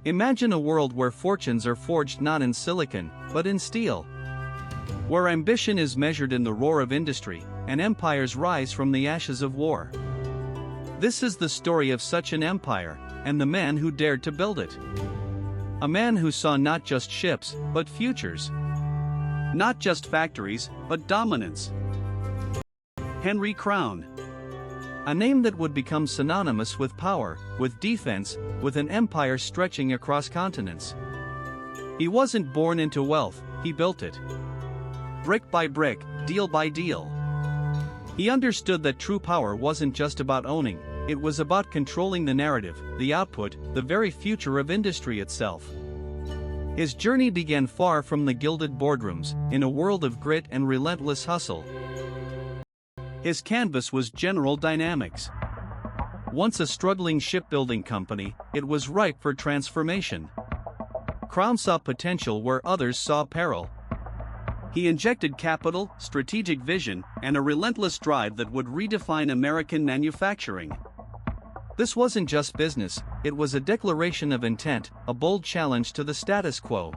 Imagine a world where fortunes are forged not in silicon, but in steel. Where ambition is measured in the roar of industry, and empires rise from the ashes of war. This is the story of such an empire, and the man who dared to build it. A man who saw not just ships, but futures. Not just factories, but dominance. Henry Crown. A name that would become synonymous with power, with defense, with an empire stretching across continents. He wasn't born into wealth, he built it. Brick by brick, deal by deal. He understood that true power wasn't just about owning, it was about controlling the narrative, the output, the very future of industry itself. His journey began far from the gilded boardrooms, in a world of grit and relentless hustle. His canvas was General Dynamics. Once a struggling shipbuilding company, it was ripe for transformation. Crown saw potential where others saw peril. He injected capital, strategic vision, and a relentless drive that would redefine American manufacturing. This wasn't just business, it was a declaration of intent, a bold challenge to the status quo.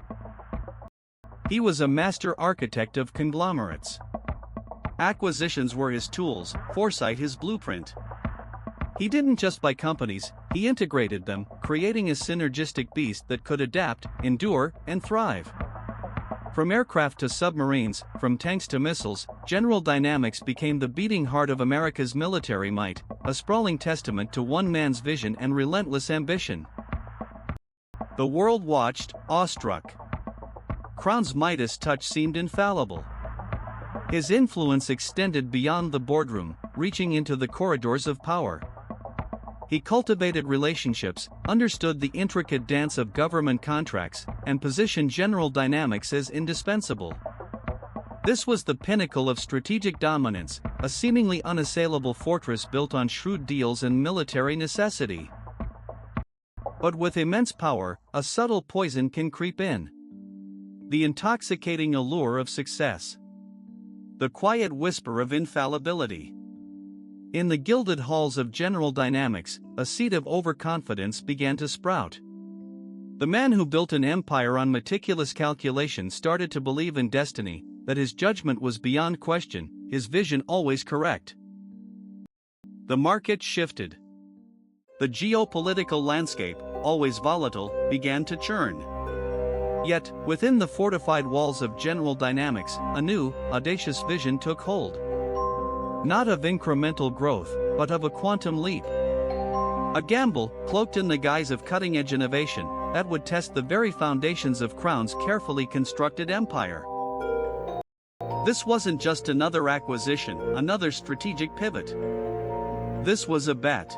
He was a master architect of conglomerates. Acquisitions were his tools, foresight his blueprint. He didn't just buy companies, he integrated them, creating a synergistic beast that could adapt, endure, and thrive. From aircraft to submarines, from tanks to missiles, General Dynamics became the beating heart of America's military might, a sprawling testament to one man's vision and relentless ambition. The world watched, awestruck. Crown's Midas touch seemed infallible. His influence extended beyond the boardroom, reaching into the corridors of power. He cultivated relationships, understood the intricate dance of government contracts, and positioned General Dynamics as indispensable. This was the pinnacle of strategic dominance, a seemingly unassailable fortress built on shrewd deals and military necessity. But with immense power, a subtle poison can creep in. The intoxicating allure of success. The quiet whisper of infallibility. In the gilded halls of General Dynamics, a seed of overconfidence began to sprout. The man who built an empire on meticulous calculation started to believe in destiny, that his judgment was beyond question, his vision always correct. The market shifted. The geopolitical landscape, always volatile, began to churn. Yet, within the fortified walls of General Dynamics, a new, audacious vision took hold. Not of incremental growth, but of a quantum leap. A gamble, cloaked in the guise of cutting-edge innovation, that would test the very foundations of Crown's carefully constructed empire. This wasn't just another acquisition, another strategic pivot. This was a bet.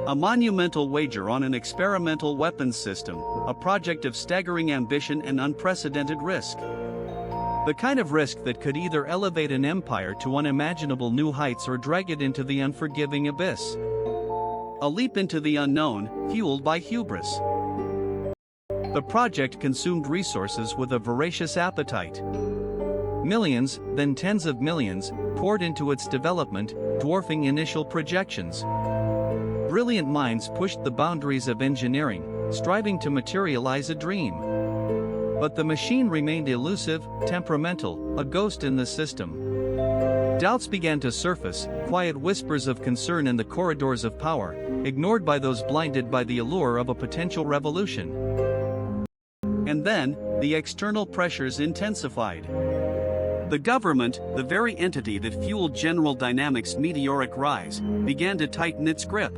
A monumental wager on an experimental weapons system, a project of staggering ambition and unprecedented risk. The kind of risk that could either elevate an empire to unimaginable new heights or drag it into the unforgiving abyss. A leap into the unknown, fueled by hubris. The project consumed resources with a voracious appetite. Millions, then tens of millions, poured into its development, dwarfing initial projections. Brilliant minds pushed the boundaries of engineering, striving to materialize a dream. But the machine remained elusive, temperamental, a ghost in the system. Doubts began to surface, quiet whispers of concern in the corridors of power, ignored by those blinded by the allure of a potential revolution. And then, the external pressures intensified. The government, the very entity that fueled General Dynamics' meteoric rise, began to tighten its grip.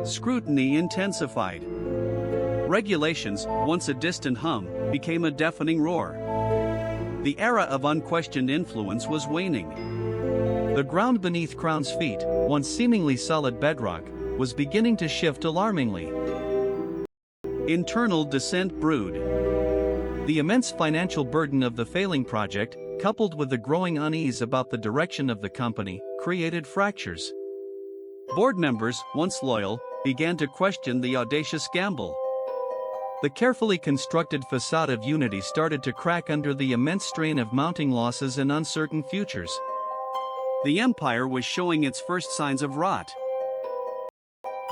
Scrutiny intensified. Regulations, once a distant hum, became a deafening roar. The era of unquestioned influence was waning. The ground beneath Crown's feet, once seemingly solid bedrock, was beginning to shift alarmingly. Internal dissent brewed. The immense financial burden of the failing project, coupled with the growing unease about the direction of the company, created fractures. Board members, once loyal, began to question the audacious gamble. The carefully constructed facade of unity started to crack under the immense strain of mounting losses and uncertain futures. The empire was showing its first signs of rot.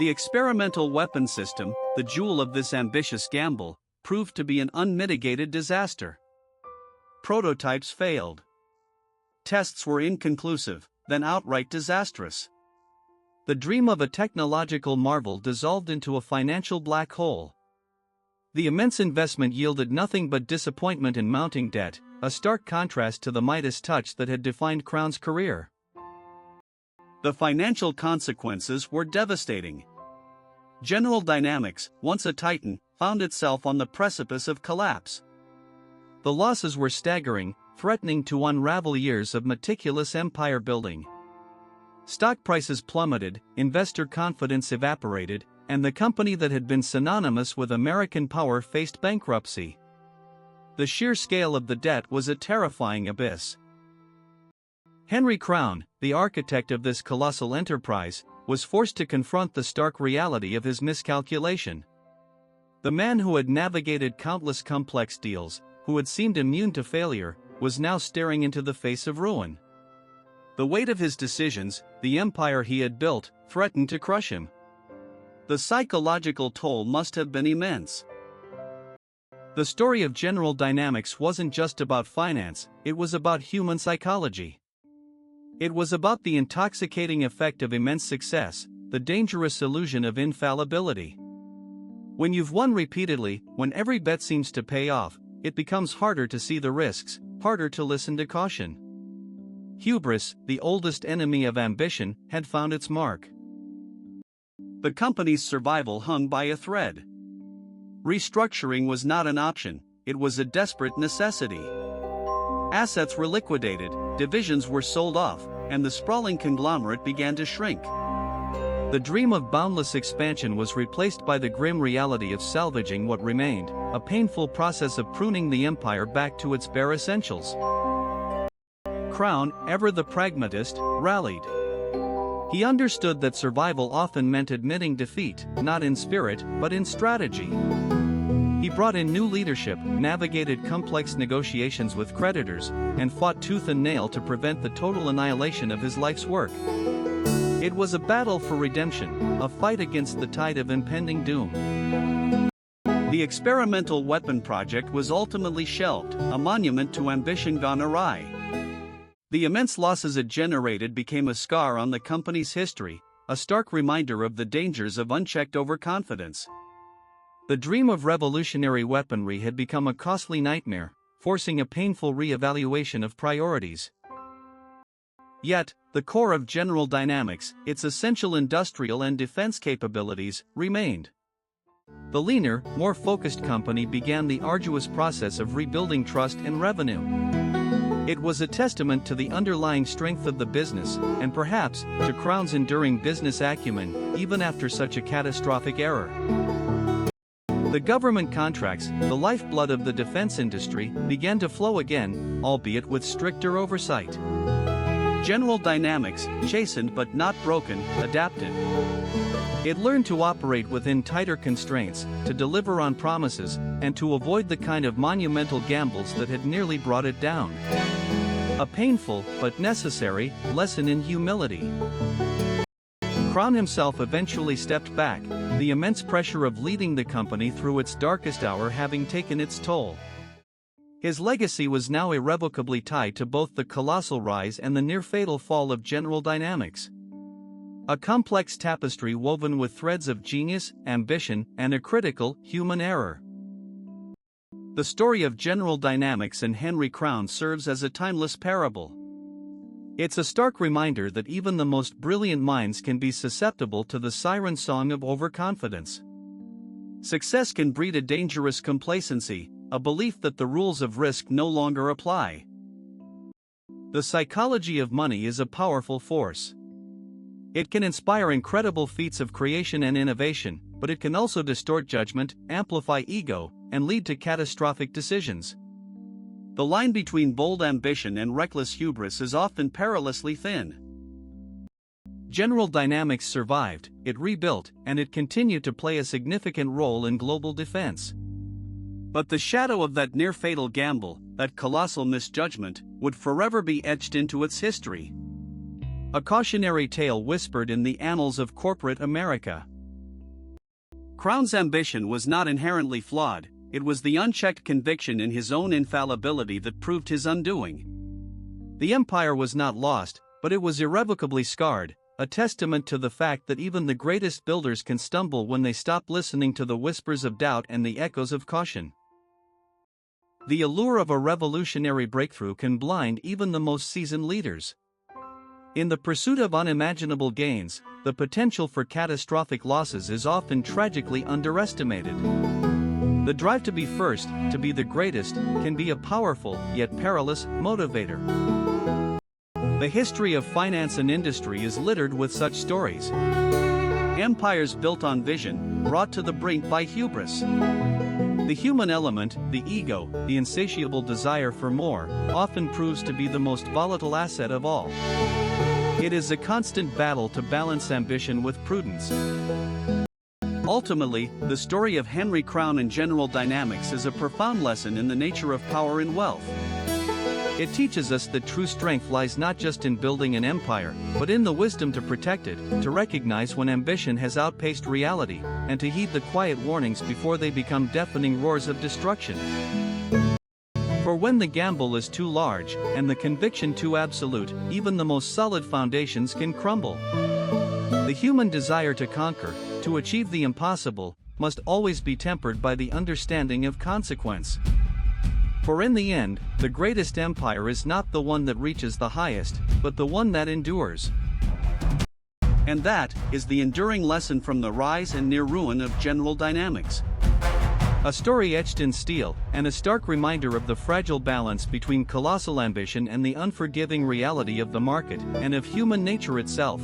The experimental weapon system, the jewel of this ambitious gamble, proved to be an unmitigated disaster. Prototypes failed. Tests were inconclusive, then outright disastrous. The dream of a technological marvel dissolved into a financial black hole. The immense investment yielded nothing but disappointment and mounting debt, a stark contrast to the Midas touch that had defined Crown's career. The financial consequences were devastating. General Dynamics, once a titan, found itself on the precipice of collapse. The losses were staggering, threatening to unravel years of meticulous empire building. Stock prices plummeted, investor confidence evaporated, and the company that had been synonymous with American power faced bankruptcy. The sheer scale of the debt was a terrifying abyss. Henry Crown, the architect of this colossal enterprise, was forced to confront the stark reality of his miscalculation. The man who had navigated countless complex deals, who had seemed immune to failure, was now staring into the face of ruin. The weight of his decisions, the empire he had built, threatened to crush him. The psychological toll must have been immense. The story of General Dynamics wasn't just about finance, it was about human psychology. It was about the intoxicating effect of immense success, the dangerous illusion of infallibility. When you've won repeatedly, when every bet seems to pay off, it becomes harder to see the risks, harder to listen to caution. Hubris, the oldest enemy of ambition, had found its mark. The company's survival hung by a thread. Restructuring was not an option, it was a desperate necessity. Assets were liquidated, divisions were sold off, and the sprawling conglomerate began to shrink. The dream of boundless expansion was replaced by the grim reality of salvaging what remained, a painful process of pruning the empire back to its bare essentials. Crown, ever the pragmatist, rallied. He understood that survival often meant admitting defeat, not in spirit, but in strategy. He brought in new leadership, navigated complex negotiations with creditors, and fought tooth and nail to prevent the total annihilation of his life's work. It was a battle for redemption, a fight against the tide of impending doom. The experimental weapon project was ultimately shelved, a monument to ambition gone awry. The immense losses it generated became a scar on the company's history, a stark reminder of the dangers of unchecked overconfidence. The dream of revolutionary weaponry had become a costly nightmare, forcing a painful re-evaluation of priorities. Yet, the core of General Dynamics, its essential industrial and defense capabilities, remained. The leaner, more focused company began the arduous process of rebuilding trust and revenue. It was a testament to the underlying strength of the business, and perhaps, to Crown's enduring business acumen, even after such a catastrophic error. The government contracts, the lifeblood of the defense industry, began to flow again, albeit with stricter oversight. General Dynamics, chastened but not broken, adapted. It learned to operate within tighter constraints, to deliver on promises, and to avoid the kind of monumental gambles that had nearly brought it down. A painful, but necessary, lesson in humility. Crown himself eventually stepped back, the immense pressure of leading the company through its darkest hour having taken its toll. His legacy was now irrevocably tied to both the colossal rise and the near-fatal fall of General Dynamics. A complex tapestry woven with threads of genius, ambition, and a critical, human error. The story of General Dynamics and Henry Crown serves as a timeless parable. It's a stark reminder that even the most brilliant minds can be susceptible to the siren song of overconfidence. Success can breed a dangerous complacency, a belief that the rules of risk no longer apply. The psychology of money is a powerful force. It can inspire incredible feats of creation and innovation, but it can also distort judgment, amplify ego, and lead to catastrophic decisions. The line between bold ambition and reckless hubris is often perilously thin. General Dynamics survived, it rebuilt, and it continued to play a significant role in global defense. But the shadow of that near-fatal gamble, that colossal misjudgment, would forever be etched into its history. A cautionary tale whispered in the annals of corporate America. Crown's ambition was not inherently flawed, it was the unchecked conviction in his own infallibility that proved his undoing. The empire was not lost, but it was irrevocably scarred, a testament to the fact that even the greatest builders can stumble when they stop listening to the whispers of doubt and the echoes of caution. The allure of a revolutionary breakthrough can blind even the most seasoned leaders. In the pursuit of unimaginable gains, the potential for catastrophic losses is often tragically underestimated. The drive to be first, to be the greatest, can be a powerful, yet perilous, motivator. The history of finance and industry is littered with such stories. Empires built on vision, brought to the brink by hubris. The human element, the ego, the insatiable desire for more, often proves to be the most volatile asset of all. It is a constant battle to balance ambition with prudence. Ultimately, the story of Henry Crown and General Dynamics is a profound lesson in the nature of power and wealth. It teaches us that true strength lies not just in building an empire, but in the wisdom to protect it, to recognize when ambition has outpaced reality, and to heed the quiet warnings before they become deafening roars of destruction. For when the gamble is too large, and the conviction too absolute, even the most solid foundations can crumble. The human desire to conquer, to achieve the impossible, must always be tempered by the understanding of consequence. For in the end, the greatest empire is not the one that reaches the highest, but the one that endures. And that is the enduring lesson from the rise and near ruin of General Dynamics. A story etched in steel, and a stark reminder of the fragile balance between colossal ambition and the unforgiving reality of the market, and of human nature itself.